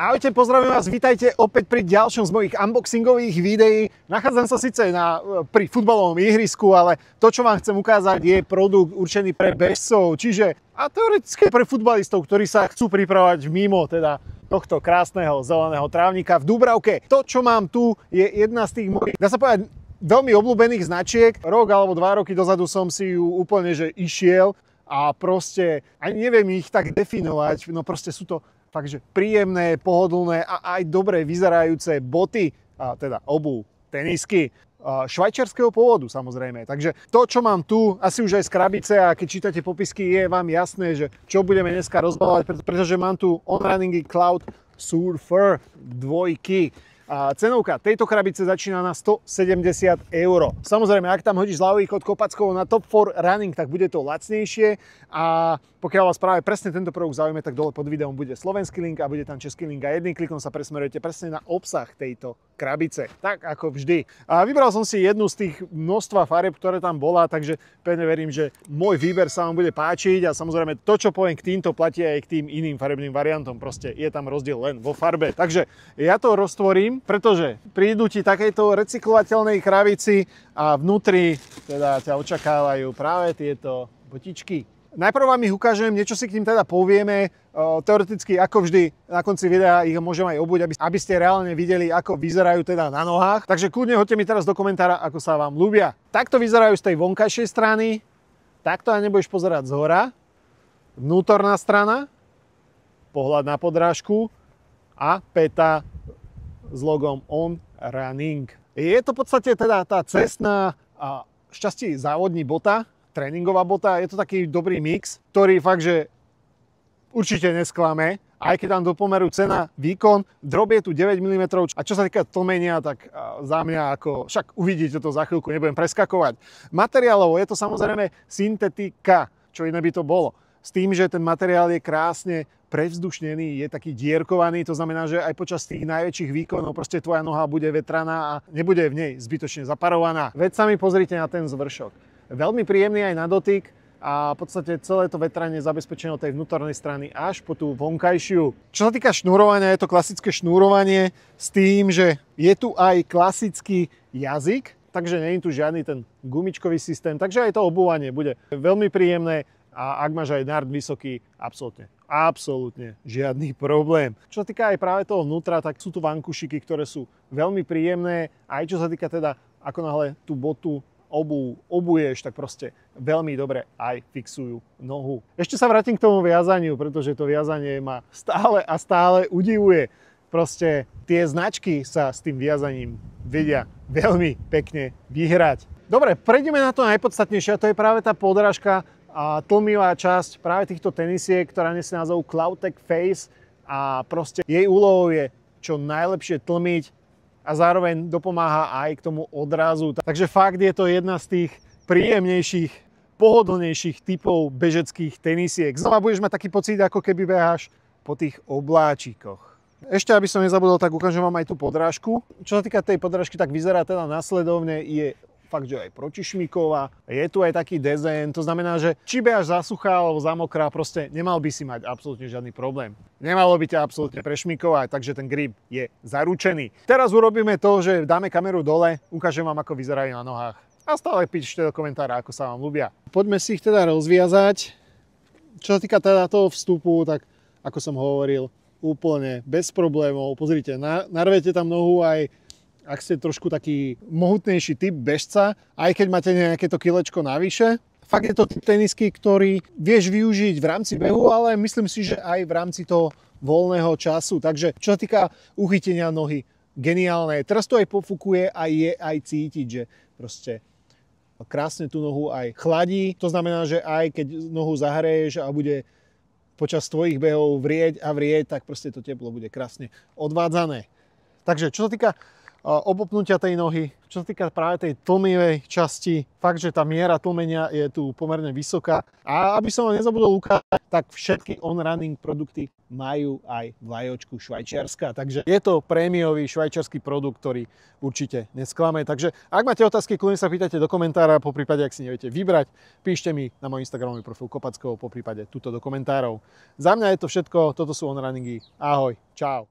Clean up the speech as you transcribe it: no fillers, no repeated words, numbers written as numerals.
Ahojte, pozdravujem vás, vítajte opäť pri ďalšom z mojich unboxingových videí. Nachádzam sa síce pri futbalovom ihrisku, ale to, čo vám chcem ukázať, je produkt určený pre bežcov, čiže a teoreticky pre futbalistov, ktorí sa chcú pripravovať mimo tohto krásneho zeleného trávnika v Dúbravke. To, čo mám tu, je jedna z tých mojich, dá sa povedať, veľmi obľúbených značiek. Rok alebo 2 roky dozadu som si ju úplne išiel a proste ani neviem ich tak definovať, no proste sú to fakt, že príjemné, pohodlné a aj dobre vyzerajúce boty, a teda obuv, tenisky, švajčiarskeho pôvodu samozrejme. Takže to, čo mám tu, asi už aj z krabice a keď čítate popisky, je vám jasné, že čo budeme dneska rozbalovať, pretože mám tu Onrunningy Cloud Surfer 2. A cenovka tejto krabice začína na 170 €. Samozrejme, ak tam hodíš zľavový kód Kopackov na Top 4 Running, tak bude to lacnejšie. A pokiaľ vás práve presne tento produkt zaujíma, tak dole pod videom bude slovenský link a bude tam český link a jedným klikom sa presmerujete presne na obsah tejto krabice. Tak ako vždy. A vybral som si jednu z tých množstva farieb, ktoré tam bola, takže pevne verím, že môj výber sa vám bude páčiť a samozrejme to, čo poviem k týmto, platí aj k tým iným farebným variantom. Proste je tam rozdiel len vo farbe. Takže ja to roztvorím, pretože prídu ti takejto recyklovateľnej krabici a vnútri teda ťa očakávajú práve tieto botičky. Najprv vám ich ukážem, niečo si k ním teda povieme. Teoreticky, ako vždy, na konci videa ich môžem aj obuť, aby ste reálne videli, ako vyzerajú teda na nohách. Takže kľudne hoďte mi teraz do komentára, ako sa vám ľúbia. Takto vyzerajú z tej vonkajšej strany, takto aj nebudeš pozerať zhora. Vnútorná strana, pohľad na podrážku a päta s logom Onrunning. Je to v podstate teda tá cestná a šťastí závodní bota, tréningová bota, je to taký dobrý mix, ktorý fakt, že určite nesklame, aj keď tam do pomeru cena, výkon, drop je tu 9 mm a čo sa týka tlmenia, tak za mňa ako, však uvidíte to za chvíľku, nebudem preskakovať. Materiálovo je to samozrejme syntetika, čo iné by to bolo. S tým, že ten materiál je krásne prevzdušnený, je taký dierkovaný, to znamená, že aj počas tých najväčších výkonov proste tvoja noha bude vetraná a nebude v nej zbytočne zaparovaná. Veď sami pozrite na ten zvršok. Veľmi príjemný aj na dotyk a v podstate celé to vetranie je zabezpečené od tej vnútornej strany až po tú vonkajšiu. Čo sa týka šnurovania, je to klasické šnurovanie s tým, že je tu aj klasický jazyk, takže nie je tu žiadny ten gumičkový systém, takže aj to obúvanie bude veľmi príjemné a ak máš aj nard vysoký, absolútne žiadny problém. Čo sa týka aj práve toho vnútra, tak sú tu vankušiky, ktoré sú veľmi príjemné, aj čo sa týka teda, ako náhle tú botu obuješ, tak proste veľmi dobre aj fixujú nohu. Ešte sa vrátim k tomu viazaniu, pretože to viazanie ma stále a stále udivuje. Proste tie značky sa s tým viazaním vedia veľmi pekne vyhrať. Dobre, prejdeme na to najpodstatnejšie, a to je práve tá podrážka a tlmivá časť práve týchto tenisiek, ktorá nesie názov CloudTec Face a proste jej úlohou je čo najlepšie tlmiť a zároveň dopomáha aj k tomu odrazu. Takže fakt je to jedna z tých príjemnejších, pohodlnejších typov bežeckých tenisiek. Znova budeš mať taký pocit, ako keby beháš po tých obláčikoch. Ešte, aby som nezabudol, tak ukážem vám aj tú podrážku. Čo sa týka tej podrážky, tak vyzerá teda nasledovne, je fakt, že aj protišmiková. Je tu aj taký dezén, to znamená, že či behaš za suchá alebo za mokrá, proste nemal by si mať absolútne žiadny problém. Nemalo by ťa absolútne prešmikovať, takže ten grip je zaručený. Teraz urobíme to, že dáme kameru dole, ukážem vám, ako vyzerajú na nohách. A stále píšte do komentára, ako sa vám ľúbia. Poďme si ich teda rozviazať. Čo sa týka teda toho vstupu, tak ako som hovoril, úplne bez problémov. Pozrite, narvete tam nohu aj ak ste trošku taký mohutnejší typ bežca, aj keď máte nejaké to kilečko navyše. Fakt je to tenisky, ktorý vieš využiť v rámci behu, ale myslím si, že aj v rámci toho voľného času. Takže čo sa týka uchytenia nohy, geniálne. Teraz to aj pofúkuje a je aj cítiť, že proste krásne tú nohu aj chladí. To znamená, že aj keď nohu zahreješ a bude počas tvojich behov vrieť, tak proste to teplo bude krásne odvádzané. Takže čo sa týka obopnutia tej nohy, čo sa týka práve tej tlmivej časti, fakt, že tá miera tlmenia je tu pomerne vysoká. A aby som vám nezabudol ukázať, tak všetky Onrunning produkty majú aj vlajočku Švajčiarska. Takže je to prémiový švajčiarsky produkt, ktorý určite nesklame. Takže ak máte otázky, kľudne sa pýtajte do komentára, poprípade ak si neviete vybrať, píšte mi na môj Instagramový profil Kopackov, poprípade tuto do komentárov. Za mňa je to všetko, toto sú Onrunningy. Ahoj, čau.